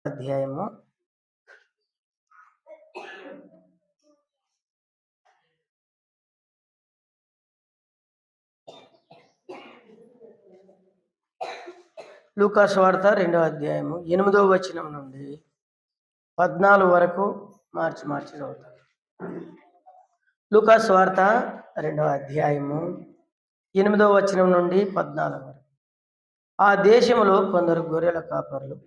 అధ్యాయము లూకా సువార్త 2వ అధ్యాయము 8వ వచనం నుండి 14 వరకు మార్చి చదువుతాను. లూకా సువార్త 2వ అధ్యాయము 8వ వచనం నుండి 14 వరకు. ఆ దేశంలో కొందరు గొర్రెల కాపరులు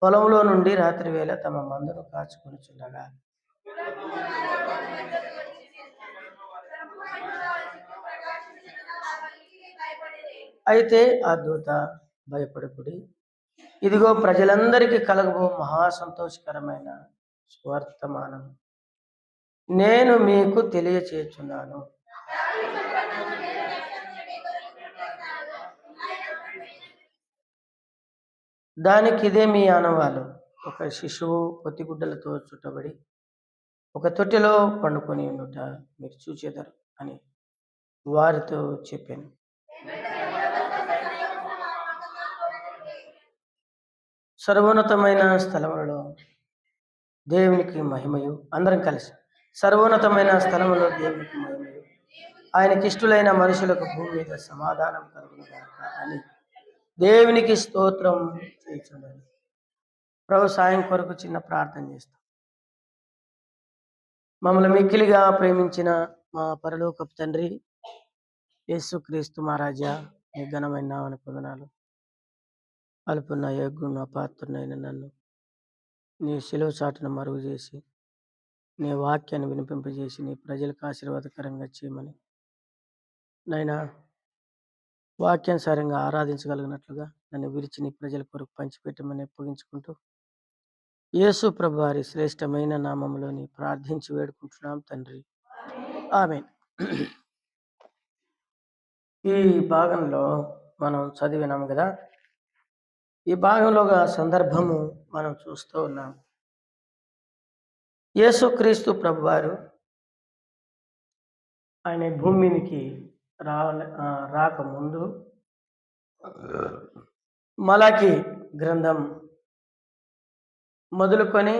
పొలంలో నుండి రాత్రి వేళ తమ మందను కాచుకొనుచుండగా అయితే ఆ దూత, భయపడకుడి, ఇదిగో ప్రజలందరికీ కలగబో మహా సంతోషకరమైన స్వర్తమానం నేను మీకు తెలియచేస్తున్నాను. దానికి ఇదే మీ ఆనవాలు. ఒక శిశువు పొత్తిగుడ్డలతో చుట్టబడి ఒక తొట్టెలో పండుకొని ఉండుట మీరు చూచెదరు అని వారితో చెప్పాను. సర్వోన్నతమైన స్థలములలో దేవునికి మహిమయు, అందరం కలిసి, సర్వోన్నతమైన స్థలములో దేవునికి మహిమయు, ఆయనకి ఇష్టలైన మనుషులకు భూమి మీద సమాధానం కలుగునుగాక అని దేవునికి స్తోత్రం చేయుచుండాలి. ప్రభు సాయం కొరకు చిన్న ప్రార్థన చేస్తాం. మమ్మల్ని మిక్కిలిగా ప్రేమించిన మా పరలోకపు తండ్రి యేసుక్రీస్తు మహారాజా, మీ ఘనమైన నామమున వందనాలు. అల్పున్న యోగ్యున్న అపాత్రునైన నన్ను నీ శిలువ చాటును మరుగు చేసి నీ వాక్యాన్ని వినిపింపజేసి నీ ప్రజలకు ఆశీర్వాదకరంగా చేయమని నైనా వాక్యానుసారంగా ఆరాధించగలిగినట్లుగా నన్ను విరిచి నీ ప్రజల కొరకు పంచిపెట్టమని అప్పగించుకుంటూ యేసు ప్రభు వారి శ్రేష్టమైన నామములోని ప్రార్థించి వేడుకుంటున్నాం తండ్రి, ఆమేన్. ఈ భాగంలో మనం చదివినాం కదా. ఈ భాగంలో సందర్భము మనం చూస్తూ ఉన్నాం. యేసుక్రీస్తు ప్రభువారు ఆయన భూమికి రాకముందు మలాకి గ్రంథం మొదలుకొని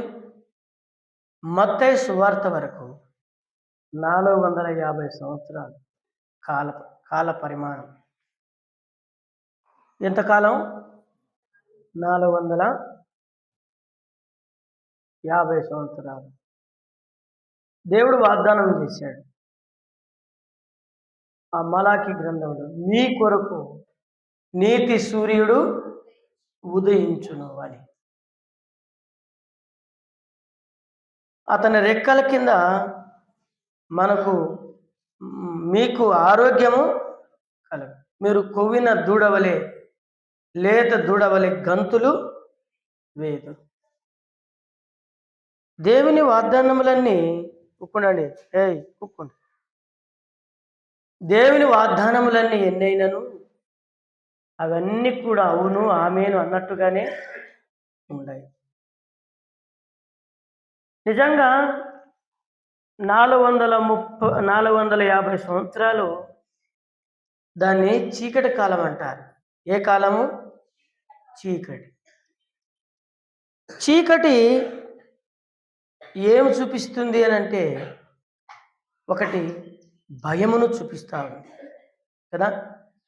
మత్తయి సువార్త వరకు 450 సంవత్సరాలు కాల పరిమాణం. ఎంతకాలం? 450 సంవత్సరాలు. దేవుడు వాగ్దానం చేశాడు ఆ మలాకి గ్రంథంలో, మీ కొరకు నీతి సూర్యుడు ఉదయించును అని. అతని రెక్కల కింద మీకు ఆరోగ్యము కలదు. మీరు కొవ్విన దూడవలే, లేత దూడవలే గంతులు వేదు. దేవుని వాగ్దానములన్నీ కుక్కుండండి, కుక్కుండి. దేవుని వాగ్దానములన్నీ ఎన్నైనను అవన్నీ కూడా అవును ఆమేను అన్నట్టుగానే ఉన్నాయి. నిజంగా 450 సంవత్సరాలు దాన్ని చీకటి కాలం అంటారు. ఏ కాలము? చీకటి. చీకటి ఏం చూపిస్తుంది అని అంటే, ఒకటి భయమును చూపిస్తా ఉంది కదా.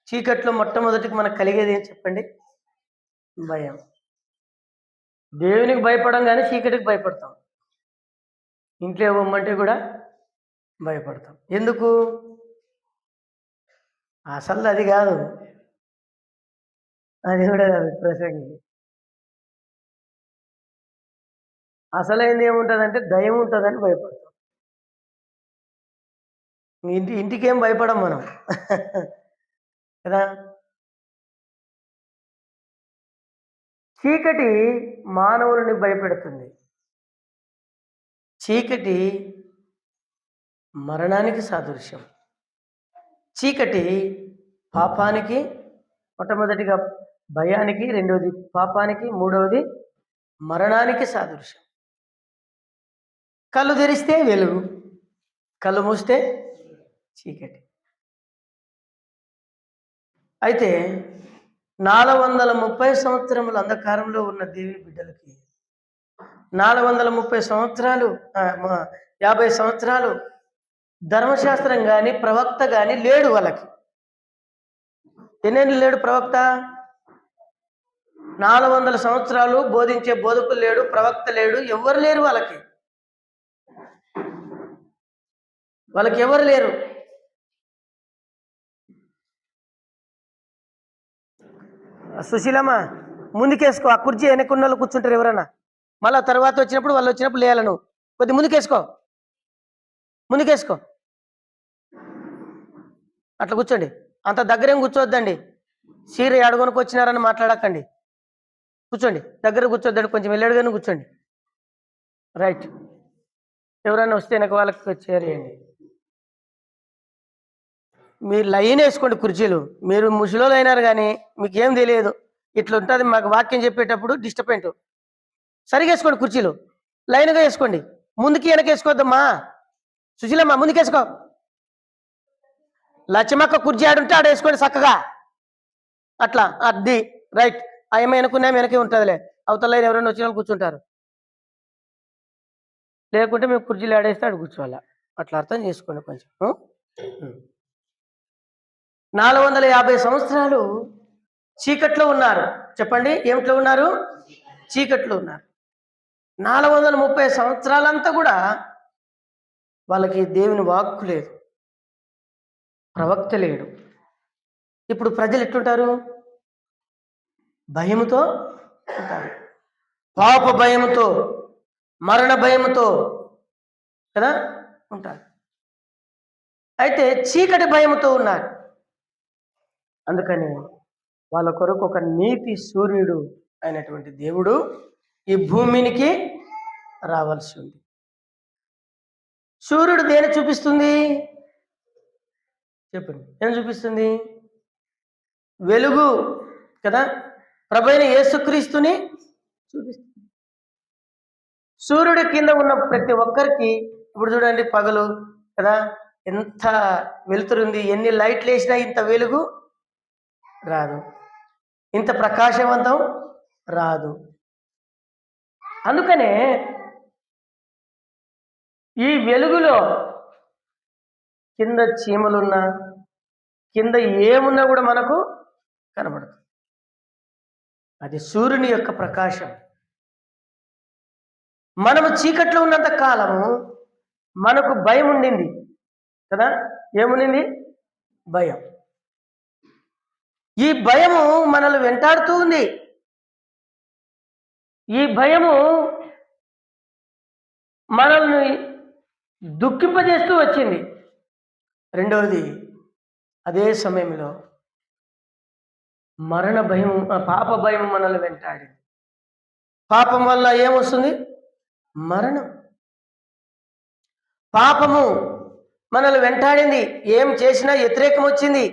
చీకట్లో మొట్టమొదటికి మనకు కలిగేది ఏం చెప్పండి? భయం. దేవునికి భయపడం కానీ చీకటికి భయపడతాం. ఇంట్లో ఇవ్వమంటే కూడా భయపడతాం. ఎందుకు? అసలు అది కాదు, అది కూడా కాదు ప్రసంగి. అసలైంది ఏముంటుందంటే దయం ఉంటుందని భయపడతాం. ఇంటికేం భయపడం మనం కదా. చీకటి మానవులని భయపెడుతుంది. చీకటి మరణానికి సాదృశ్యం. చీకటి పాపానికి, మొట్టమొదటిగా భయానికి, రెండవది పాపానికి, మూడవది మరణానికి సాదృశ్యం. కళ్ళు తెరిస్తే వెలుగు, కళ్ళు మూస్తే చీకటి. అయితే 430 సంవత్సరముల అంధకారంలో ఉన్న దేవుని బిడ్డలకి 430 సంవత్సరాలు 50 సంవత్సరాలు ధర్మశాస్త్రం కానీ ప్రవక్త కానీ లేడు వాళ్ళకి. ఎన్నేళ్ళు లేడు ప్రవక్త? 400 సంవత్సరాలు బోధించే బోధకులు లేడు, ప్రవక్త లేడు, ఎవ్వరు లేరు వాళ్ళకి. ఎవరు లేరు. సుశీలమ్మ ముందుకేసుకో, ఆ కుర్చీ వెనక్కున్న వాళ్ళు కూర్చుంటారు ఎవరన్నా. మళ్ళీ తర్వాత వచ్చినప్పుడు వాళ్ళు వచ్చినప్పుడు లేయాల, నువ్వు కొద్ది ముందుకేసుకో, అట్లా కూర్చోండి. అంత దగ్గరేం కూర్చోవద్దండి, చీర అడుగునికి వచ్చినారని మాట్లాడకండి. కూర్చోండి, దగ్గర కూర్చోద్దండి, కొంచెం వెళ్ళాడుగానే కూర్చోండి. రైట్. ఎవరైనా వస్తే వెనక వాళ్ళకి చేరేయండి. మీరు లైన్ వేసుకోండి కుర్చీలు. మీరు ముసలోళ్ళు అయినారు కానీ మీకు ఏం తెలియదు. ఇట్లా ఉంటుంది మాకు వాక్యం చెప్పేటప్పుడు డిస్టర్బెంట్. సరిగా వేసుకోండి కుర్చీలు, లైన్గా వేసుకోండి. ముందుకి వెనక వేసుకోవద్దమ్మా. సుశీలమ్మ ముందుకేసుకో. లచ్చమక్క కుర్చీ ఆడుంటే ఆడ వేసుకోండి చక్కగా. అట్లా అది రైట్. ఆయమ్మ వెనుకున్నా వెనకే ఉంటుందిలే, అవతల లైన్ ఎవరైనా వచ్చిన వాళ్ళు కూర్చుంటారు. లేకుంటే మేము కుర్చీలు ఆడేస్తే ఆడ కూర్చోవాలా. అట్లా అర్థం చేసుకోండి కొంచెం. 450 సంవత్సరాలు చీకట్లో ఉన్నారు. చెప్పండి, ఏమిట్లో ఉన్నారు? చీకట్లో ఉన్నారు. 430 సంవత్సరాలంతా కూడా వాళ్ళకి దేవుని వాక్కు లేదు, ప్రవక్త లేడు. ఇప్పుడు ప్రజలు ఎట్లుంటారు? భయముతో ఉంటారు. పాప భయముతో, మరణ భయముతో కదా ఉంటారు. అయితే చీకటి భయముతో ఉన్నారు. అందుకని వాళ్ళ కొరకు ఒక నీతి సూర్యుడు అయినటువంటి దేవుడు ఈ భూమినికి రావాల్సి ఉంది. సూర్యుడు దేని చూపిస్తుంది? చెప్పండి, ఏం చూపిస్తుంది? వెలుగు కదా, ప్రభువైన యేసుక్రీస్తుని చూపిస్తుంది. సూర్యుడి కింద ఉన్న ప్రతి ఒక్కరికి ఇప్పుడు చూడండి, పగలు కదా ఎంత వెలుతురుంది, ఎన్ని లైట్లు వేసినా ఇంత వెలుగు రాదు, ఇంత ప్రకాశవంతం రాదు. అందుకనే ఈ వెలుగులో కింద చీమలున్నా, కింద ఏమున్నా కూడా మనకు కనబడదు. అది సూర్యుని యొక్క ప్రకాశం. మనము చీకట్లో ఉన్నంత కాలము మనకు భయం ఉండింది కదా. ఏముండింది? భయం. ఈ భయము మనల్ని వెంటాడుతూ ఉంది. ఈ భయము మనల్ని దుఃఖింపజేస్తూ వచ్చింది. రెండవది, అదే సమయంలో మరణ భయం, పాప భయం మనల్ని వెంటాడింది. పాపం వల్ల ఏమొస్తుంది? మరణం. పాపము మనల్ని వెంటాడింది. ఏం చేసినా వ్యతిరేకం వచ్చింది,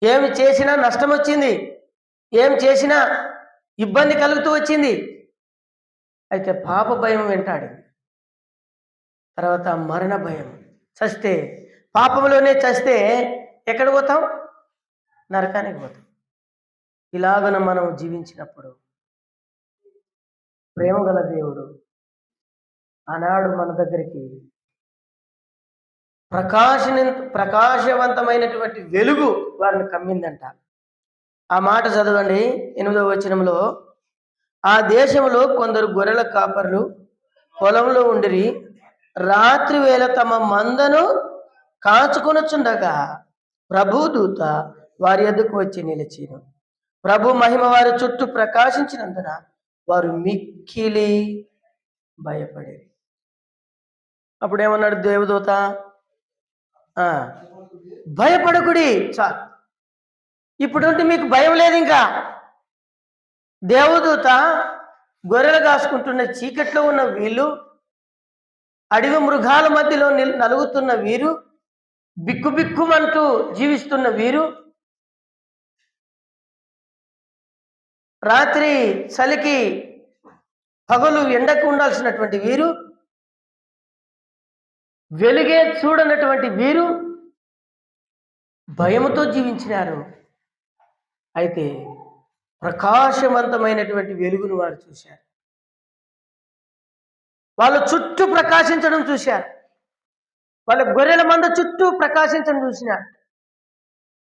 ఏమి చేసినా నష్టం వచ్చింది, ఏం చేసినా ఇబ్బంది కలుగుతూ వచ్చింది. అయితే పాప భయం వెంటాడింది. తర్వాత మరణ భయం. చస్తే, పాపంలోనే చస్తే ఎక్కడ పోతాం? నరకానికి పోతాం. ఇలాగన మనం జీవించినప్పుడు ప్రేమ గల దేవుడు ఆనాడు మన దగ్గరికి ప్రకాశవంతమైనటువంటి వెలుగు వారిని కమ్మిందంట. ఆ మాట చదవండి, 8వ వచనంలో. ఆ దేశంలో కొందరు గొర్రెల కాపరులు పొలంలో ఉండిరి. రాత్రి వేళ తమ మందను కాచుకొనుచుండగా ప్రభుదూత వారి ఎద్దుకు వచ్చి నిలిచిను. ప్రభు మహిమ వారి చుట్టూ ప్రకాశించినందున వారు మిక్కిలి భయపడి. అప్పుడు ఏమన్నాడు దేవదూత? భయపడకుడి. చాలు, ఇప్పుడు మీకు భయం లేదు. ఇంకా దేవదూత గొర్రెలు కాసుకుంటున్న చీకట్లో ఉన్న వీళ్ళు, అడవి మృగాల మధ్యలో నలుగుతున్న వీరు, బిక్కుబిక్కుమంటూ జీవిస్తున్న వీరు, రాత్రి చలికి పగలు ఎండకు ఉండాల్సినటువంటి వీరు, వెలుగే చూడనటువంటి వీరు భయముతో జీవించినారు. అయితే ప్రకాశవంతమైనటువంటి వెలుగును వారు చూశారు. వాళ్ళు చుట్టూ ప్రకాశించడం చూశారు. వాళ్ళ గొర్రెల మంద చుట్టూ ప్రకాశించడం చూసినారు.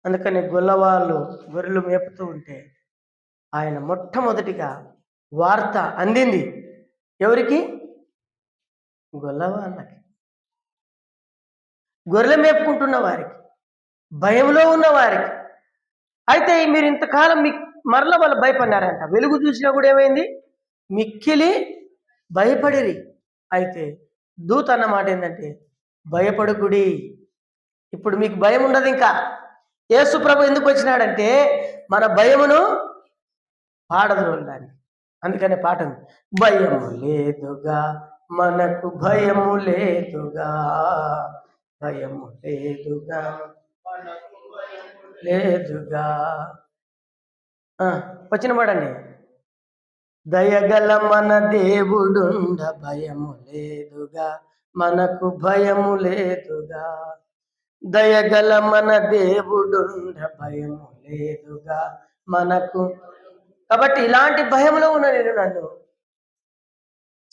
అందుకని గొల్లవాళ్ళు గొర్రెలు మేపుతూ ఉంటే ఆయన మొట్టమొదటిగా వార్త అందింది ఎవరికి? గొల్లవాళ్ళకి, గొర్రెలు మేపుకుంటున్న వారికి, భయంలో ఉన్న వారికి. అయితే మీరు ఇంతకాలం మరల వాళ్ళు భయపడినారంట. వెలుగు చూసినా కూడా ఏమైంది? మిక్కిలి భయపడిరి. అయితే దూత అన్న మాట ఏంటంటే భయపడుకుడి. ఇప్పుడు మీకు భయం ఉండదు ఇంకా. యేసు ప్రభు ఎందుకు వచ్చినాడంటే మన భయమును పాడద్రోలడానికి. అందుకనే పాట ఉంది, భయము లేదుగా మనకు భయము లేదుగా, భయము లేదుగా లేదుగా. వచ్చిన పాడండి. దయగల మన దేవుడుండ భయము లేదుగా, మనకు భయము లేదుగా. దయగల మన దేవుడుండ భయము లేదుగా మనకు. కాబట్టి ఇలాంటి భయంలో ఉన్న నేను నన్ను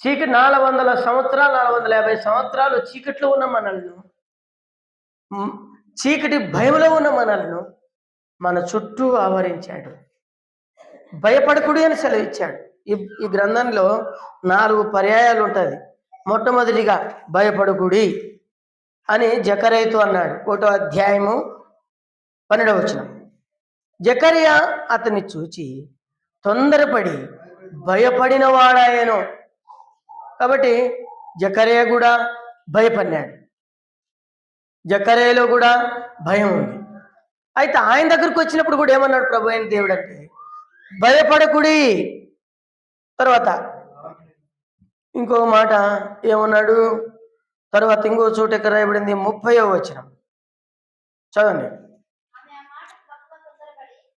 చీకటి 400 సంవత్సరాలు 450 సంవత్సరాలు చీకట్లో ఉన్న మనల్ని, చీకటి భయంలో ఉన్న మనల్ని మన చుట్టూ ఆవరించాడు. భయపడకుడి అని సెలవిచ్చాడు. ఈ గ్రంథంలో 4 పర్యాయాలు ఉంటుంది. మొట్టమొదటిగా భయపడకుడి అని జకర్యాతో అన్నాడు. 1వ అధ్యాయము 12వ వచనం. జకర్యా అతన్ని చూచి తొందరపడి భయపడిన వాడాయను. కాబట్టి జకర్యా కూడా భయపడినాడు. జకర్యాలో కూడా భయం ఉంది. అయితే ఆయన దగ్గరకు వచ్చినప్పుడు కూడా ఏమన్నాడు ప్రభు అయిన దేవుడు అంటే భయపడకుడి. తర్వాత ఇంకో మాట ఏమన్నాడు? తర్వాత ఇంకో చోట ఎక్కడ రాయబడింది? 30వ వచనం చదవండి.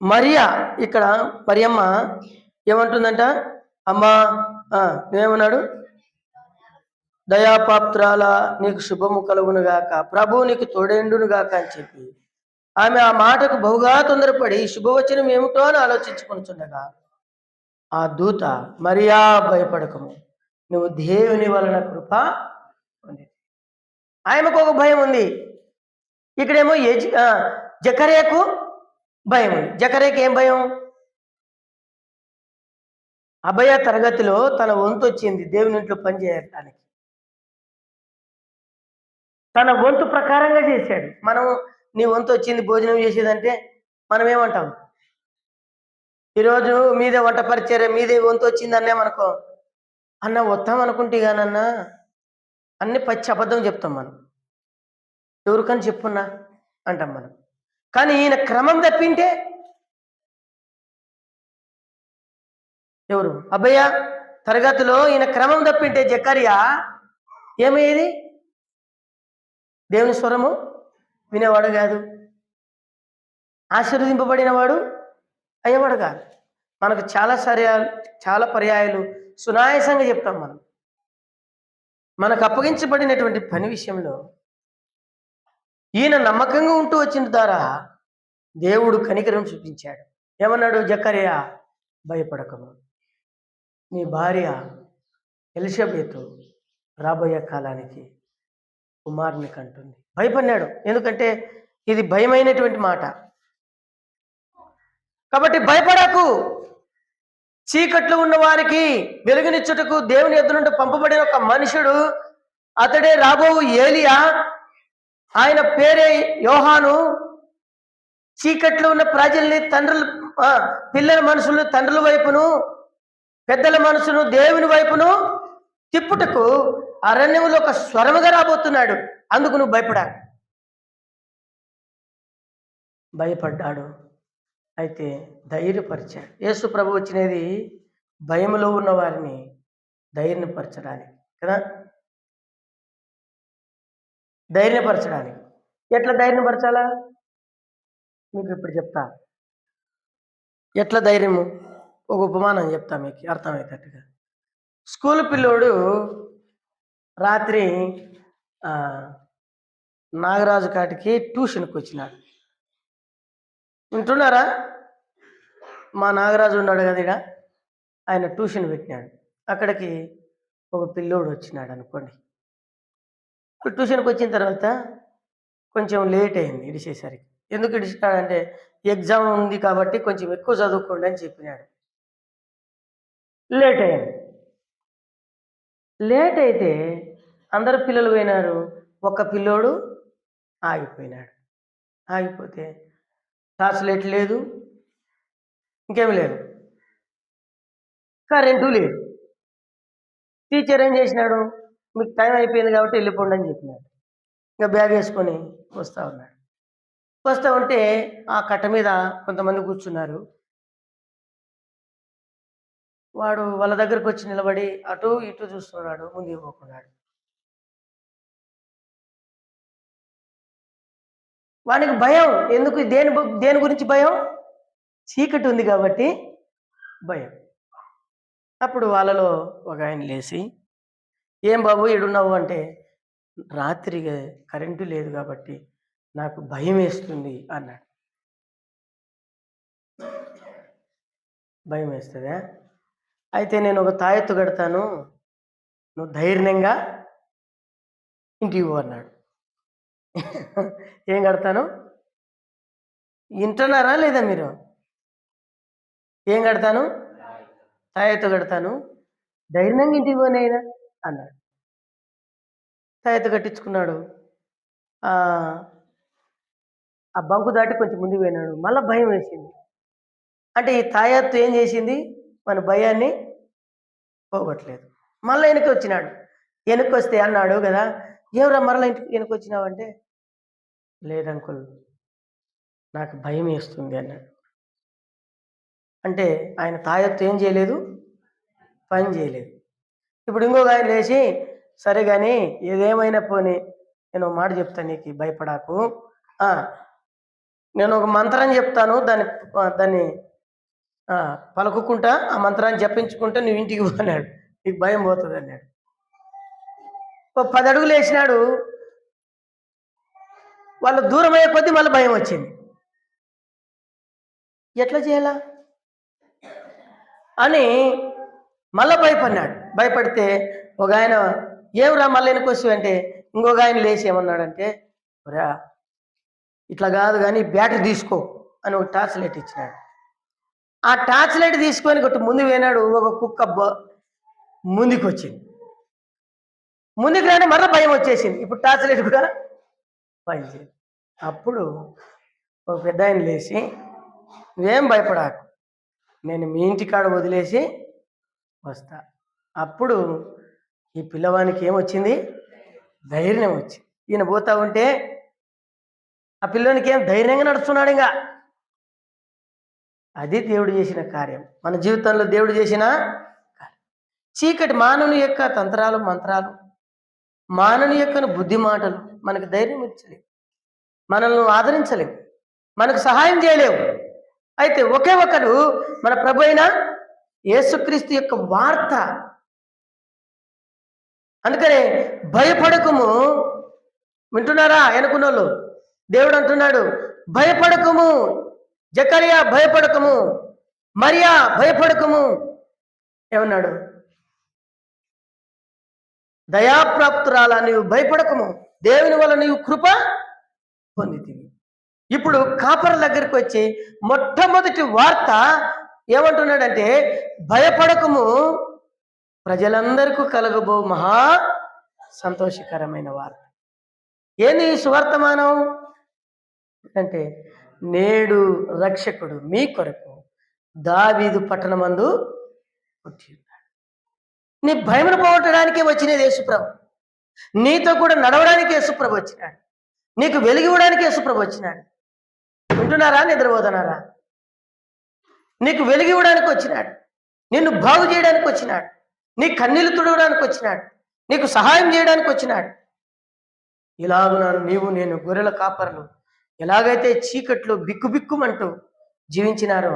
మరియా, ఇక్కడ మరియమ్మ ఏమంటుందంట? అమ్మా ఏమన్నాడు? దయాపాత్రాల నీకు శుభము కలుగునుగాక, ప్రభు నీకు తోడేండునుగాక అని చెప్పి ఆమె ఆ మాటకు బహుగా తొందరపడి శుభవచనం ఏమిటో అని ఆలోచించుకుంటుండగా ఆ దూత, మరియా భయపడకము, నువ్వు దేవుని వలన కృప ఉంది. ఆయనకు ఒక భయం ఉంది. ఇక్కడేమో జకర్యాకు భయం ఉంది. జకర్యాకి ఏం భయం? అభయ తరగతిలో తన వంతు వచ్చింది దేవుని ఇంట్లో పనిచేయడానికి. తన వంతు ప్రకారంగా చేశాడు. మనం నీ వంతు వచ్చింది భోజనం చేసేదంటే మనం ఏమంటాం? ఈరోజు మీదే వంట పరిచయం, మీదే వంతు వచ్చింది అన్నామనుకో, అన్న వస్తాం అనుకుంటే కానన్నా అన్ని పచ్చి అబద్ధం చెప్తాం మనం. ఎవరికని చెప్పున్నా అంటాం మనం. కానీ ఈయన క్రమం తప్పింటే ఎవరు? అభయ తరగతిలో ఈయన క్రమం తప్పింటే జకర్యా ఏమయ్యేది? దేవుని స్వరము వినేవాడు కాదు, ఆశీర్వదింపబడిన వాడు అయ్యేవాడు కాదు. మనకు చాలా పర్యాయాలు సునాయాసంగా చెప్తాం మనం. మనకు అప్పగించబడినటువంటి పని విషయంలో ఈయన నమ్మకంగా ఉంటూ వచ్చిన ద్వారా దేవుడు కనికరం చూపించాడు. ఏమన్నాడు? జకర్యా భయపడకము, నీ భార్య ఎలిజబెతు రాబోయే కాలానికి కుమారుని కంటుంది. భయపడినాడు. ఎందుకంటే ఇది భయమైనటువంటి మాట. కాబట్టి భయపడకు. చీకట్లో ఉన్న వారికి వెలుగునిచ్చుటకు దేవుని ఎద్దు నుండి పంపబడిన ఒక మనుషుడు, అతడే రాబోవు ఏలియా. ఆయన పేరే యోహాను. చీకట్లో ఉన్న ప్రజల్ని పిల్లల మనసులను తండ్రుల వైపును, పెద్దల మనసును దేవుని వైపును తిప్పుటకు అరణ్యంలో ఒక స్వరముగా రాబోతున్నాడు. అందుకు నువ్వు భయపడ్డాడు. అయితే ధైర్యపరిచాడు. యేసు ప్రభు వచ్చినది భయంలో ఉన్న వారిని ధైర్యపరచడానికి కదా, ధైర్యపరచడానికి. ఎట్లా ధైర్యపరచాలా మీకు ఇప్పుడు చెప్తా. ఎట్లా ధైర్యము? ఒక ఉపమానం చెప్తా మీకు అర్థమయ్యేటట్టుగా. స్కూల్ పిల్లోడు రాత్రి నాగరాజు కాటికి ట్యూషన్కి వచ్చినాడు. వింటున్నారా? మా నాగరాజు ఉన్నాడు కదా, ఆయన ట్యూషన్ పెట్టినాడు. అక్కడికి ఒక పిల్లోడు వచ్చినాడు అనుకోండి. ట్యూషన్‌కి వచ్చిన తర్వాత కొంచెం లేట్ అయింది ఇడిచేసరికి. ఎందుకు ఇడిచినాడంటే, ఎగ్జామ్ ఉంది కాబట్టి కొంచెం ఎక్కువ చదువుకోండి అని చెప్పినాడు. లేట్ అయింది. లేట్ అయితే అందరు పిల్లలు పోయినారు. ఒక్క పిల్లోడు ఆగిపోయినాడు. ఆగిపోతే ట్రాన్స్‌లేట్ లేదు. ఇంకేమి లేదు. కరెంటు లేదు. టీచర్ ఏం చేసినాడు, మీకు టైం అయిపోయింది కాబట్టి వెళ్ళిపోండి అని చెప్పినాడు. ఇంక బ్యాగ్ వేసుకొని వస్తా ఉన్నాడు. వస్తా ఉంటే ఆ కట్ట మీద కొంతమంది కూర్చున్నారు. వాడు వాళ్ళ దగ్గరకు వచ్చి నిలబడి అటు ఇటు చూస్తున్నాడు. ముందుకు పోకున్నాడు. వానికి భయం. ఎందుకు దేని గురించి భయం? చీకటి ఉంది కాబట్టి భయం. అప్పుడు వాళ్ళలో ఒక ఆయన లేచి, "ఏం బాబు ఈడున్నావు" అంటే, "రాత్రి కరెంటు లేదు కాబట్టి నాకు భయం వేస్తుంది" అన్నాడు. భయం వేస్తుందా? అయితే నేను ఒక తాయెత్తు కడతాను, నువ్వు ధైర్యంగా ఇంటికి పో అన్నాడు. ఏం కడతాను? వింటున్నారా లేదా మీరు? ఏం కడతాను? తాయెత్తు కడతాను, ధైర్యంగా ఇంటికి పోనైనా అన్నాడు. తాయెత్తు కట్టించుకున్నాడు. ఆ ఆ బంకు దాటి కొంచెం ముందుకు పోయినాడు. మళ్ళా భయం వేసింది. అంటే ఈ తాయెత్తు ఏం చేసింది? మన భయాన్ని పోగొట్టలేదు. మళ్ళా వెనక్కి వచ్చినాడు. వెనక్కి వస్తే అన్నాడు కదా, "ఏమిరా మరలా ఇంటికి వెనక్కి వచ్చినావంటే", "లేదు అంకుల్, నాకు భయం వేస్తుంది" అన్నాడు. అంటే ఆయన తాయెత్తు ఏం చేయలేదు? పని చేయలేదు. ఇప్పుడు ఇంకొక ఆయన లేచి, "సరే కానీ ఏదేమైనా పోనీ నేను ఒక మాట చెప్తాను, నీకు భయపడాకు. నేను ఒక మంత్రం చెప్తాను, దాన్ని పలుకుకుంటా, ఆ మంత్రాన్ని జపించుకుంటా నువ్వు ఇంటికి పో" అన్నాడు. "నీకు భయం పోతుంది" అన్నాడు. 10 అడుగులు వేసినాడు. వాళ్ళు దూరం అయ్యే కొద్దీ మళ్ళీ భయం వచ్చింది. ఎట్లా చేయాలా అని మళ్ళా భయపడినాడు. భయపడితే ఒక ఆయన, "ఏమిరా మళ్ళీ వెనకొస్తావు" అంటే, ఇంకొక ఆయన లేచి ఏమన్నాడంటే, "ఒరా ఇట్లా కాదు కానీ బ్యాటరీ తీసుకో" అని ఒక టార్చ్ లైట్ ఇచ్చినాడు. ఆ టార్చ్ లైట్ తీసుకొని కొట్టి ముందు పోయినాడు. ఒక కుక్క ముందుకు వచ్చింది. ముందుకు రాని మరలా భయం వచ్చేసింది. ఇప్పుడు టార్చ్ లైట్ కూడా పనిచేయదు. అప్పుడు ఒక పెద్ద ఆయన లేచి, "నువ్వేం భయపడాకు, నేను మీ ఇంటికాడ వదిలేసి వస్తా." అప్పుడు ఈ పిల్లవానికి ఏమొచ్చింది? ధైర్యం వచ్చింది. ఈయన పోతా ఉంటే ఆ పిల్లోనికి ఏం ధైర్యంగా నడుస్తున్నాడు. ఇంకా అది దేవుడు చేసిన కార్యం. మన జీవితంలో దేవుడు చేసిన చీకటి మానవుని యొక్క తంత్రాలు, మంత్రాలు, మానవుని యొక్క బుద్ధి మాటలు మనకు ధైర్యం ఇచ్చలేవు, మనల్ని ఆదరించలేవు, మనకు సహాయం చేయలేవు. అయితే ఒకే ఒకరు మన ప్రభు అయిన యేసుక్రీస్తు యొక్క వార్త. అందుకనే భయపడకము. వింటున్నారా వెనుకున్నోళ్ళు? దేవుడు అంటున్నాడు, భయపడకము. జకరియా భయపడకము, మరియా భయపడకము. ఏమన్నాడు? దయాప్రాప్తురాలా నీవు భయపడకము, దేవుని వల్ల నీవు కృప పొందితివి. ఇప్పుడు కాపర్ దగ్గరికి వచ్చి మొట్టమొదటి వార్త ఏమంటున్నాడంటే, భయపడకము, ప్రజలందరికీ కలగబో మహా సంతోషకరమైన వార్త. ఏంది ఈ సువర్తమానం అంటే, నేడు రక్షకుడు మీ కొరకు దావీదు పట్టణమందు పుట్టి ఉన్నాడు. నీ భయమును పోగొట్టడానికే వచ్చినది యేసుప్రభు. నీతో కూడా నడవడానికి యేసుప్రభు వచ్చినాడు. నీకు వెలిగివ్వడానికి యేసుప్రభు వచ్చినాడు. వింటున్నారా? నిద్రపోతున్నారా? నీకు వెలిగివ్వడానికి వచ్చినాడు. నిన్ను బాగు చేయడానికి వచ్చినాడు. నీ కన్నీళ్లు తుడవడానికి వచ్చినాడు. నీకు సహాయం చేయడానికి వచ్చినాడు. ఇలాగున నీవు నేను గొర్రెల కాపరులు ఎలాగైతే చీకట్లో బిక్కుబిక్కుమంటూ జీవించినారో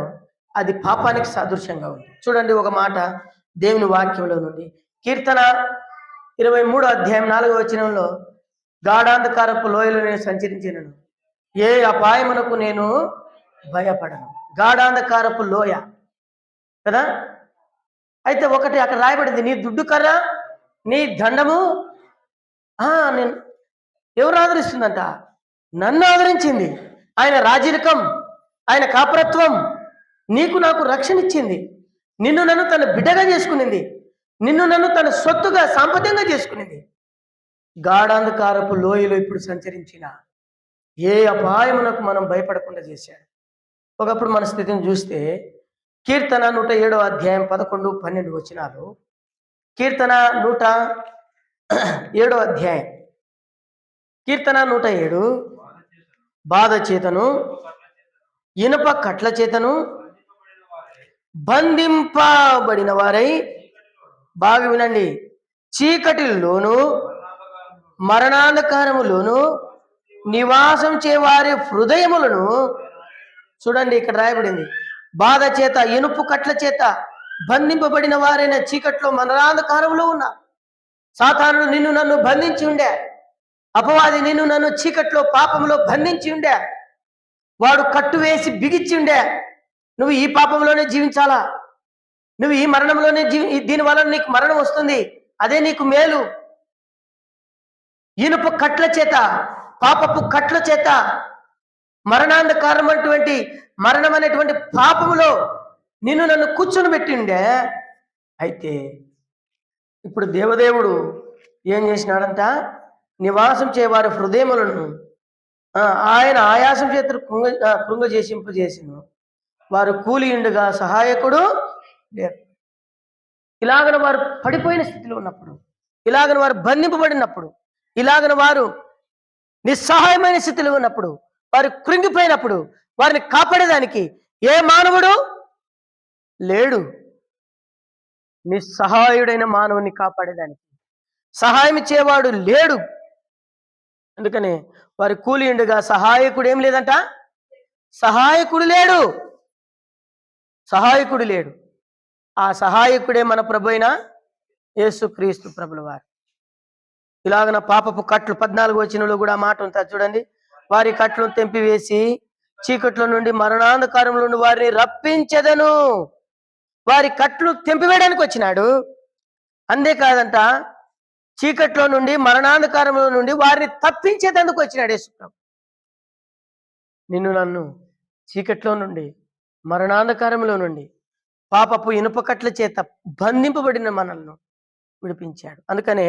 అది పాపానికి సాదృశ్యంగా ఉంది. చూడండి ఒక మాట దేవుని వాక్యంలో నుండి, కీర్తన 23వ అధ్యాయం 4వ వచనంలో, గాఢాంధకారపు లోయలో నేను సంచరించినను, ఏ అపాయమునకు నేను భయపడను. గాఢాంధకారపు లోయ కదా. అయితే ఒకటి అక్కడ రాయబడింది, నీ దుడ్డు కర్ర నీ దండము నేను ఎవరు ఆదరిస్తుందంట? నన్ను ఆదరించింది. ఆయన రాజరికం, ఆయన కాపురత్వం నీకు నాకు రక్షణ ఇచ్చింది. నిన్ను నన్ను తన బిడ్డగా చేసుకునింది. నిన్ను నన్ను తన సొత్తుగా సాంపత్యంగా చేసుకునింది. గాఢాంధకారపు లోయలో ఇప్పుడు సంచరించిన ఏ అపాయమునకు మనం భయపడకుండా చేశాడు. ఒకప్పుడు మన స్థితిని చూస్తే కీర్తన 107వ అధ్యాయం 11, 12 వచనాలు. కీర్తన 107వ అధ్యాయం, కీర్తన 107. బాధ చేతను ఇనుప కట్ల చేతను బంధింపబడిన వారై, బాగా వినండి, చీకటిలోను మరణాంధకారములోను నివాసం చేవారి హృదయములను, చూడండి ఇక్కడ రాయబడింది, బాధ చేత ఇనుపు కట్ల చేత బంధింపబడిన వారైన చీకట్లో మరణాంధకారంలో ఉన్నారు. సాతానుడు నిన్ను నన్ను బంధించి ఉండే, అపవాది నిన్ను నన్ను చీకట్లో పాపంలో బంధించి ఉండే, వాడు కట్టు వేసి బిగిచ్చి ఉండే. నువ్వు ఈ పాపంలోనే జీవించాలా, నువ్వు ఈ మరణంలోనే దీనివల్ల నీకు మరణం వస్తుంది, అదే నీకు మేలు. ఇనుప కట్ల చేత, పాపపు కట్ల చేత మరణాంధకారం అటువంటి మరణం అనేటువంటి పాపములో నిన్ను నన్ను కూర్చొని పెట్టిండే. అయితే ఇప్పుడు దేవదేవుడు ఏం చేసినాడంట? నివాసం చేయవారి హృదయములను ఆయన ఆయాసం చేత కృంగజేసింపజేసిను. వారు కూలియుండగా సహాయకుడు లేరు. ఇలాగన వారు పడిపోయిన స్థితిలో ఉన్నప్పుడు, ఇలాగన వారు బంధింపబడినప్పుడు, ఇలాగన వారు నిస్సహాయమైన స్థితిలో ఉన్నప్పుడు, వారు కృంగిపోయినప్పుడు వారిని కాపాడేదానికి ఏ మానవుడు లేడు. నిస్సహాయుడైన మానవుని కాపాడేదానికి సహాయం ఇచ్చేవాడు లేడు. అందుకనే వారి కూలియుండగా సహాయకుడు ఏం లేదంట, సహాయకుడు లేడు, సహాయకుడు లేడు. ఆ సహాయకుడే మన ప్రభు అయిన యేసుక్రీస్తు ప్రభుల వారు. ఇలాగన పాపపు కట్లు 14వ వచనంలో కూడా మాట ఉంటుంది చూడండి. వారి కట్లను తెంపివేసి చీకట్లో నుండి మరణాంధకారంలో నుండి వారిని రప్పించెదను. వారి కట్లు తెంపివేయడానికి వచ్చినాడు. అంతేకాదంట, చీకట్లో నుండి మరణాంధకారంలో నుండి వారిని తప్పించేందుకు వచ్చినాడు యేసుప్రభు. నిన్ను నన్ను చీకట్లో నుండి మరణాంధకారంలో నుండి పాపపు ఇనుప కట్ల చేత బంధింపబడిన మనల్ని విడిపించాడు. అందుకనే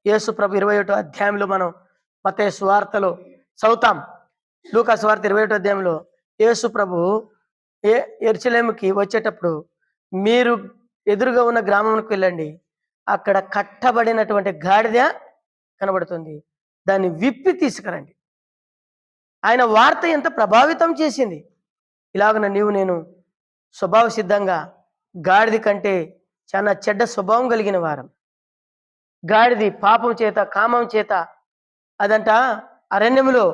యేసుప్రభు 21వ అధ్యాయంలో మనం మత్తయి సువార్తలో చదువుతాం. లూకా సువార్త 21వ అధ్యాయంలో యేసుప్రభు యెరూషలేముకి వచ్చేటప్పుడు, మీరు ఎదురుగా ఉన్న గ్రామంకి వెళ్ళండి, అక్కడ కట్టబడినటువంటి గాడిద కనబడుతుంది, దాన్ని విప్పి తీసుకురండి. ఆయన వార్త ఎంత ప్రభావితం చేసింది. ఇలాగన నీవు నేను స్వభావ సిద్ధంగా గాడిద కంటే చాలా చెడ్డ స్వభావం కలిగిన వారం. గాడిది పాపం చేత, కామం చేత అదంట అరణ్యములో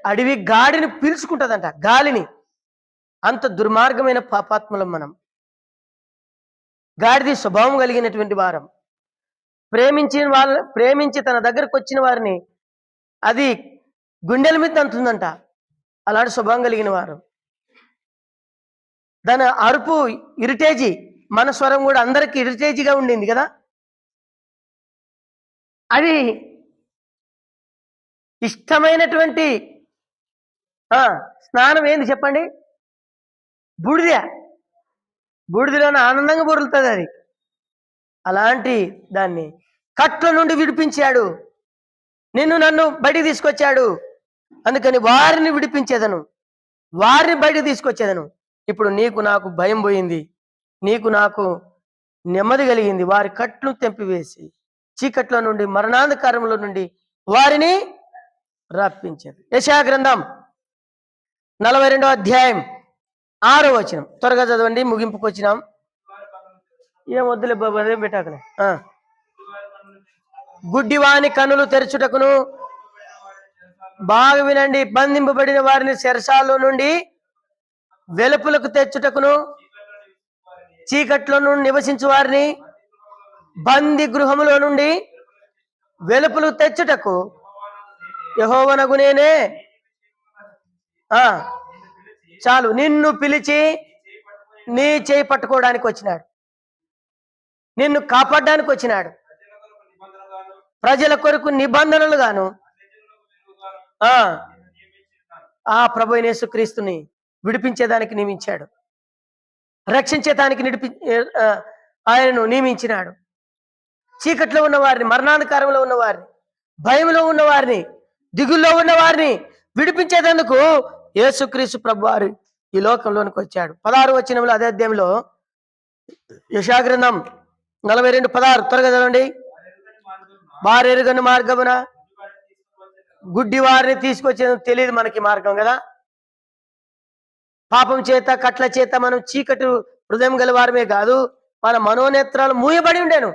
అడవి గాడిని పీల్చుకుంటుందంట, గాలిని. అంత దుర్మార్గమైన పాపాత్ములం మనం. గాడిది స్వభావం కలిగినటువంటి వారం. ప్రేమించి తన దగ్గరకు వచ్చిన వారిని అది గుండెల మీద అంటుందంట. అలాంటి స్వభావం కలిగిన వారు. దాని అరుపు ఇరిటేజీ, మన స్వరం కూడా అందరికి ఇరిటేజీగా ఉండింది కదా. అది ఇష్టమైనటువంటి స్నానం ఏంది చెప్పండి? బూడిద. బూడిదలోనే ఆనందంగా బొరులుతుంది అది. అలాంటి దాన్ని కట్ల నుండి విడిపించాడు. నిన్ను నన్ను బయటికి తీసుకొచ్చాడు. అందుకని వారిని విడిపించేదను, వారిని బయటికి తీసుకొచ్చేదను. ఇప్పుడు నీకు నాకు భయం పోయింది, నీకు నాకు నెమ్మది కలిగింది. వారి కట్లు తెంపివేసి చీకట్లో నుండి మరణాంధకారంలో నుండి వారిని రప్పించారు. యెషయా గ్రంథం 42వ అధ్యాయం 6వ వచనం త్వరగా చదవండి, ముగింపుకు వచ్చినాం. ఏం వద్దులే బాబు, అదేం పెట్టాకలే. గుడ్డివాని కన్నులు తెరచుటకును, బాగా వినండి, బంధింపబడిన వారిని చెరసాల్లో నుండి వెలుపులకు తెచ్చుటకును, చీకట్లో నుండి నివసించు వారిని బంది గృహములో నుండి వెలుపులు తెచ్చుటకు యెహోవానగు నేనే. చాలు, నిన్ను పిలిచి నీ చేయి పట్టుకోవడానికి వచ్చినాడు, నిన్ను కాపాడడానికి వచ్చినాడు, ప్రజల కొరకు నిబంధనలు గాను ఆ ఆ ప్రభు అయిన యేసుక్రీస్తుని విడిపించేదానికి నియమించాడు, రక్షించేదానికి ఆ, ఆయనను నియమించినాడు. చీకట్లో ఉన్న వారిని, మరణాధికారంలో ఉన్న వారిని, భయంలో ఉన్న వారిని, దిగుల్లో ఉన్న వారిని విడిపించేందుకు యేసుక్రీస్తు ప్రభు వారు ఈ లోకంలోనికి వచ్చాడు. 16 వచనంలో అదే అధ్యాయంలో యెషయా గ్రంథం 42:16 త్వరగా చదవండి. వారెరుగని మార్గమున గుడ్డి వారిని తీసుకొచ్చేది తెలియదు మనకి మార్గం కదా. పాపం చేత కట్ల చేత మనం చీకటి హృదయం గల వారమే కాదు, మన మనోనేత్రాలు మూయబడి ఉండేను.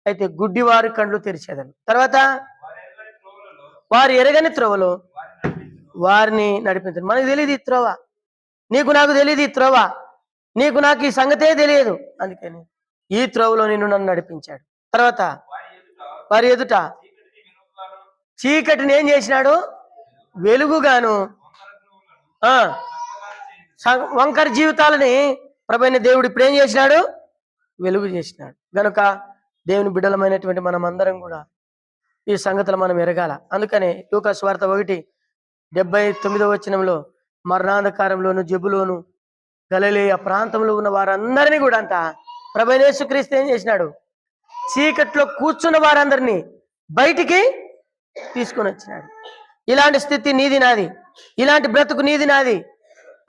అయితే గుడ్డి వారి కండ్లు తెరిచేదను. తర్వాత వారు ఎరగని త్రోవలో వారిని నడిపించను. మనకు తెలియదు ఈ త్రోవ, నీకు నాకు తెలియదు ఈ త్రోవ, నీకు నాకు ఈ సంగతే తెలియదు. అందుకని ఈ త్రోవలో నిన్ను నన్ను నడిపించాడు. తర్వాత వారి ఎదుట చీకటిని ఏం చేసినాడు? వెలుగుగాను వంకర జీవితాలని ప్రభువైన దేవుడు ఇప్పుడు ఏం చేసినాడు? వెలుగు చేసినాడు. గనుక దేవుని బిడ్డలమైనటువంటి మనం అందరం కూడా ఈ సంగతులు మనం ఎరగాల. అందుకనే లూకా సువార్త 1:79 వచనంలో మరణాంధకారంలోను జబ్బులోను గలిలయ ప్రాంతంలో ఉన్న వారందరినీ కూడా అంతా ప్రభువైన యేసుక్రీస్తు ఏం చేసినాడు? చీకట్లో కూర్చున్న వారందరినీ బయటికి తీసుకొని వచ్చినాడు. ఇలాంటి స్థితి నీది నాది, ఇలాంటి బ్రతుకు నీది నాది.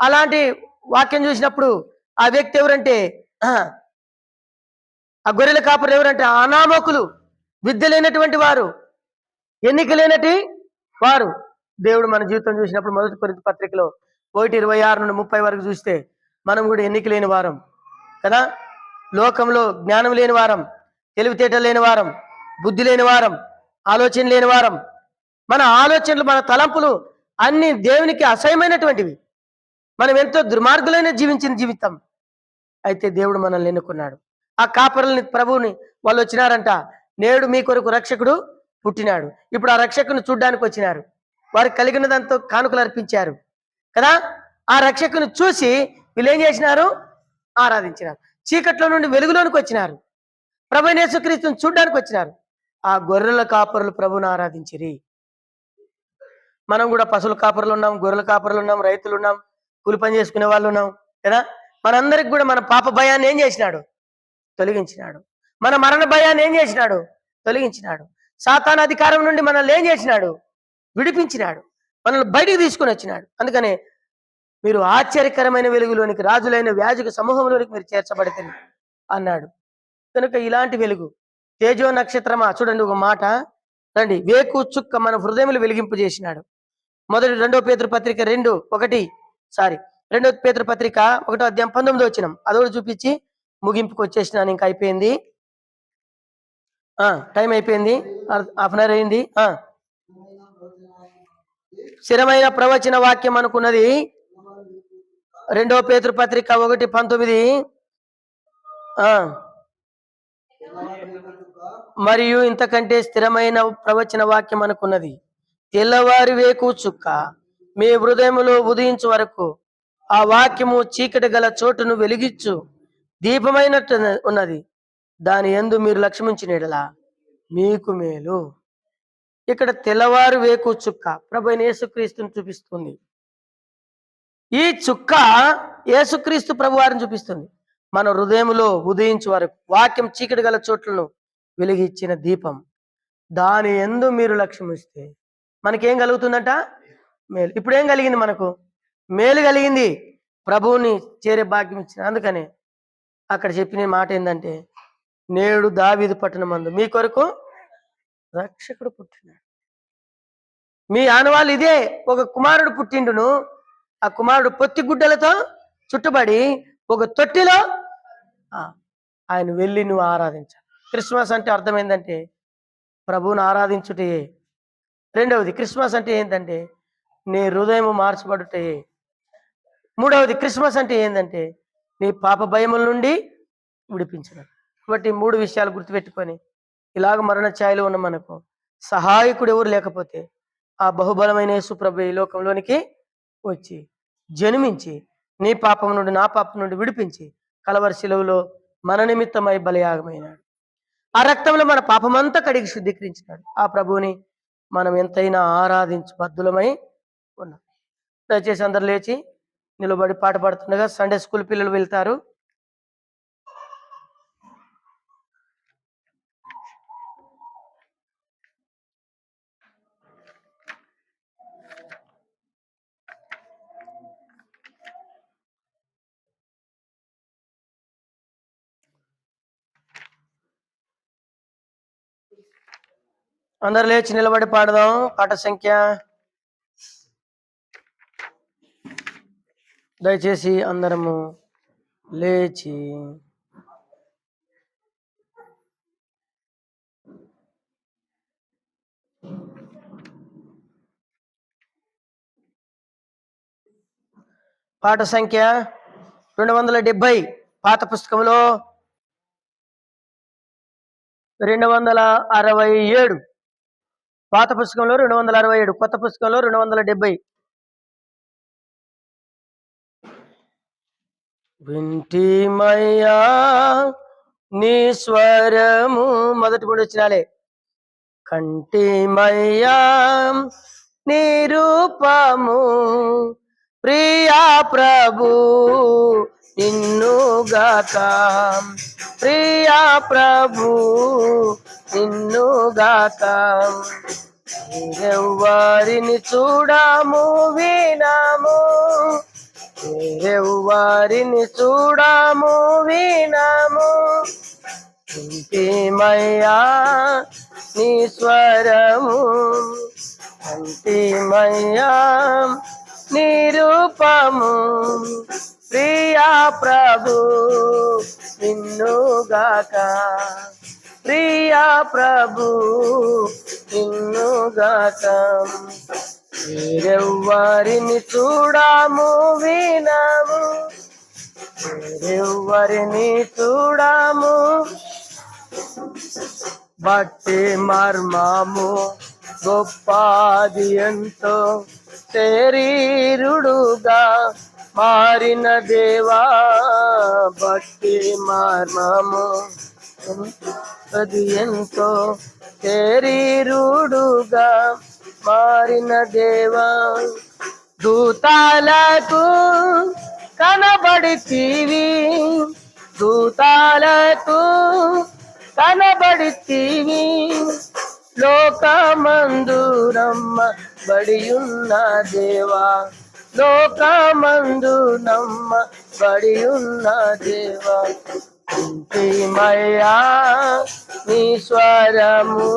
అలాంటి వాక్యం చూసినప్పుడు ఆ వ్యక్తి ఎవరంటే, ఆ గొర్రెల కాపరు ఎవరంటే అనామకులు, విద్య లేనటువంటి వారు, ఎన్నిక లేనటి వారు. దేవుడు మన జీవితం చూసినప్పుడు 1 కొరింథీ పత్రికలో 1:26 నుండి 30 వరకు చూస్తే మనం కూడా ఎన్నిక లేని వారం కదా. లోకంలో జ్ఞానం లేని వారం, తెలివితేటలు లేని వారం, బుద్ధి లేని వారం, ఆలోచన లేని వారం. మన ఆలోచనలు, మన తలంపులు అన్ని దేవునికి అసహ్యమైనటువంటివి. మనం ఎంతో దుర్మార్గులైన జీవించిన జీవితం. అయితే దేవుడు మనల్ని ఎన్నుకున్నాడు. ఆ కాపరులని, ప్రభువుని వాళ్ళు వచ్చినారంట, నేడు మీ కొరకు రక్షకుడు పుట్టినాడు. ఇప్పుడు ఆ రక్షకుని చూడ్డానికి వచ్చినారు. వారికి కలిగిన దాంతో కానుకలు అర్పించారు కదా. ఆ రక్షకుని చూసి వీళ్ళు ఏం చేసినారు? ఆరాధించినారు. చీకట్లో నుండి వెలుగులోనికి వచ్చినారు. ప్రభువైన యేసుక్రీస్తుని చూడ్డానికి వచ్చినారు. ఆ గొర్రెల కాపరులు ప్రభువుని ఆరాధించిరి. మనం కూడా పశువుల కాపరులు ఉన్నాం, గొర్రెల కాపరులు ఉన్నాం, రైతులు ఉన్నాం, కూలి పని చేసుకునే వాళ్ళు ఉన్నాం కదా. మనందరికి కూడా మన పాప భయాన్ని ఏం చేసినాడు? తొలగించినాడు. మన మరణ భయాన్ని ఏం చేసినాడు? తొలగించినాడు. సాతాను అధికారం నుండి మనల్ని ఏం చేసినాడు? విడిపించినాడు. మనల్ని బయటికి తీసుకుని వచ్చినాడు. అందుకనే మీరు ఆశ్చర్యకరమైన వెలుగులోనికి, రాజులైన వ్యాధిక సమూహంలోనికి మీరు చేర్చబడితే అన్నాడు. కనుక ఇలాంటి వెలుగు, తేజో నక్షత్రమా, చూడండి ఒక మాట రండి, వేకు చుక్క మన హృదయములు వెలిగింపు చేసినాడు. 2 పేతురు పత్రిక 2 పేతురు పత్రిక 1:19 వచనం అదొకటి చూపించి ముగింపుకు వచ్చేసినాను. ఇంకా అయిపోయింది, టైం అయిపోయింది, హాఫ్ అన్ అవర్ అయింది. స్థిరమైన ప్రవచన వాక్యం అనుకున్నది 2 పేతురు పత్రిక 1:19. మరియు ఇంతకంటే స్థిరమైన ప్రవచన వాక్యం అనుకున్నది, తెల్లవారి వేకు చుక్క మీ హృదయములో ఉదయించు వరకు ఆ వాక్యము చీకటి గల చోటును వెలిగించు దీపమైనట్టు ఉన్నది. దాని యందు మీరు లక్ష్యముంచినలా మీకు మేలు. ఇక్కడ తెల్లవారు వేకు చుక్క ప్రభువైన యేసుక్రీస్తుని చూపిస్తుంది. ఈ చుక్క యేసుక్రీస్తు ప్రభు వారిని చూపిస్తుంది. మన హృదయములో ఉదయించు వరకు వాక్యం చీకటి గల చోట్లను వెలిగించిన దీపం. దాని యందు మీరు లక్ష్యం ఇస్తే మనకేం కలుగుతుందంట? మేలు. ఇప్పుడు ఏం కలిగింది? మనకు మేలు కలిగింది, ప్రభువుని చేరే భాగ్యం ఇచ్చిన. అందుకనే అక్కడ చెప్పిన మాట ఏంటంటే, నేడు దావీదు పట్టణమందు మీ కొరకు రక్షకుడు పుట్టినాడు. మీ ఆనవాళ్ళు ఇదే, ఒక కుమారుడు పుట్టిండును. ఆ కుమారుడు పొత్తి గుడ్డలతో చుట్టుబడి ఒక తొట్టిలో ఆయన వెళ్ళి నువ్వు ఆరాధించాలి. క్రిస్మస్ అంటే అర్థం ఏంటంటే ప్రభువుని ఆరాధించుటే. రెండవది క్రిస్మస్ అంటే ఏంటంటే నీ హృదయం మార్చబడుటే. మూడవది క్రిస్మస్ అంటే ఏంటంటే నీ పాప భయముల నుండి విడిపించడం. కాబట్టి 3 విషయాలు గుర్తుపెట్టుకొని ఇలాగ మరణ ఛాయలో ఉన్న మనకు సహాయకుడు ఎవరు లేకపోతే ఆ బహుబలమైన యేసు ప్రభు ఈ లోకంలోనికి వచ్చి జన్మించి నీ పాపం నుండి నా పాపం నుండి విడిపించి కలవరి శిలువలో మన నిమిత్తమై బలియాగమైనాడు. ఆ రక్తంలో మన పాపమంతా కడిగి శుద్ధీకరించినాడు. ఆ ప్రభువుని మనం ఎంతైనా ఆరాధించు బద్దులమై ఉన్నాం. దయచేసి అందరు లేచి నిలబడి పాట పాడుతుండగా సండే స్కూల్ పిల్లలు వెళ్తారు. అందరు లేచి నిలబడి పాడదాం. పాట సంఖ్య, దయచేసి అందరము లేచి పాట సంఖ్య 270 పాత పుస్తకంలో 267, పాత పుస్తకంలో 267, కొత్త పుస్తకంలో 270. వింటిమయ్యా నీ స్వరము, మొదటి 3 వచ్చినాలే. కంటిమయ్యా నీ రూపము, ప్రియా ప్రభు నిన్నుగాక, ప్రియా ప్రభు నిన్నుగాక. ఎవరిని చూడము వినము, ఎవరిని చూడము వినము, ఇంటిమయ్యా నీ స్వరము, ఇంటిమయ్యా నీ రూపము, ప్రియా ప్రభు నిన్నుగాక, ప్రియా ప్రభు నిన్నుగాక. వేరెవ్వరిని చూడము వినము, వేరెవ్వరిని చూడము, బట్టి మర్మము గొప్పది ఎంతో, శరీరుడుగా మారిన దేవా, బట్టి మర్మము అది ఎంతో, శరీరుడుగా మారిన దేవా. దూతాలకు కనబడితివి, దూతాలకు కనబడితివి, లోకమందు నమ్మబడియున్న దేవా, లోకమందు నమ్మబడియున్న దేవా. ఇంటిమయ్యా నీ స్వరము,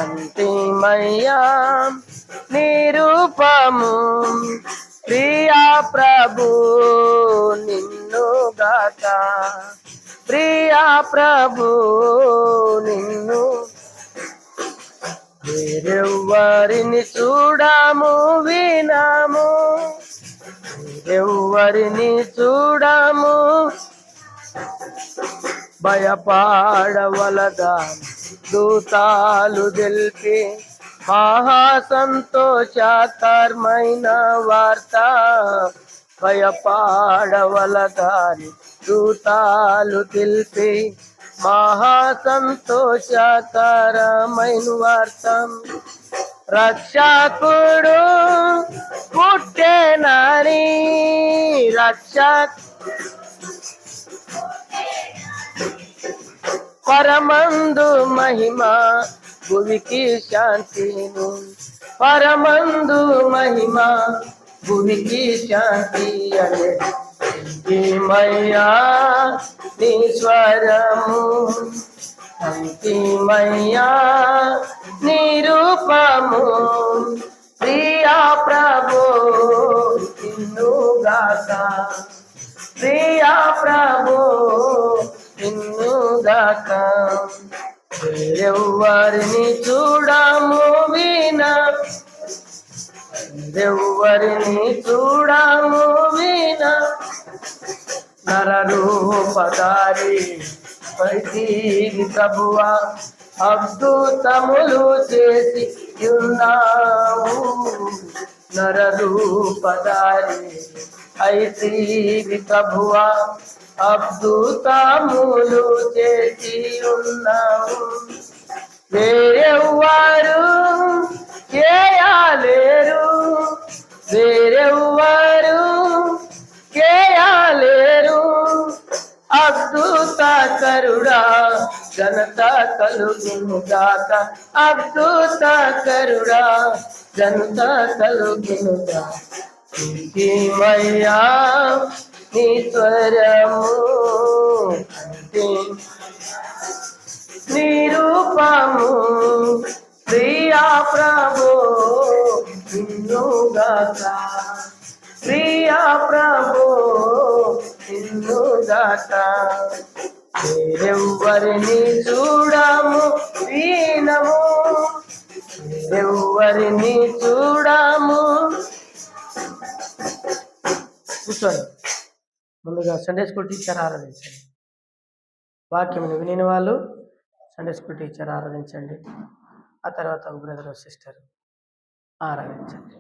అంతిమయ్యా నీ రూపము, ప్రియా ప్రభు నిన్నుగాక, ప్రియా ప్రభు నిన్ను. వేరెవ్వరిని చూడము వినము, వేరెవ్వరిని చూడము, భయపాడవలదా దూతాలు తెలిపి మహా సంతోషకరమైన వార్త, భయపాడవలదాని దూతాలు తెలిపి మహా సంతోషకరమైన వార్త. రక్షకుడు పుట్టెనని, పరమందు మహిమ భువికి శాంతిని, పరమందు మహిమ భువికి శాంతి అనే. ఇంటిమయ్యా నీ స్వరము, అంతిమయ్యా నీ రూపము, ప్రియా ప్రభు నిన్నుగాక, ప్రియా ప్రభు నిన్నుగాక. వేరెవ్వరిని చూడము వినము, వేరెవ్వరిని చూడము వినము, నరరూపధారి పైతివి ప్రభువా, అద్భుతములు చేసి ఉన్నావు, నరరూపధారి అయితివి ప్రభువా, అద్భుతములు చేసి ఉన్నావు, వేరెవ్వరు చేయలేరు, వేరెవ్వరు చేయలేరు. అద్భుత కరుడా ఘనత కలుగును గాక, అద్భుత కరుడా ఘనత కలుగును గాక. మయ్యా నీ స్వరము అంటే నీ రూపము ప్రియా ప్రభు నిన్నుగాక, ప్రియా ప్రభు నిన్నుగాక. వేరెవ్వరిని చూడము వీనము, వేరెవ్వరిని చూడము. కూర్చోండి. ముందుగా సండే స్కూల్ టీచర్ ఆరాధించండి. వాక్యం విని వాళ్ళు సండే స్కూల్ టీచర్ ఆరాధించండి. ఆ తర్వాత ఒక బ్రదర్ సిస్టర్ ఆరాధించండి.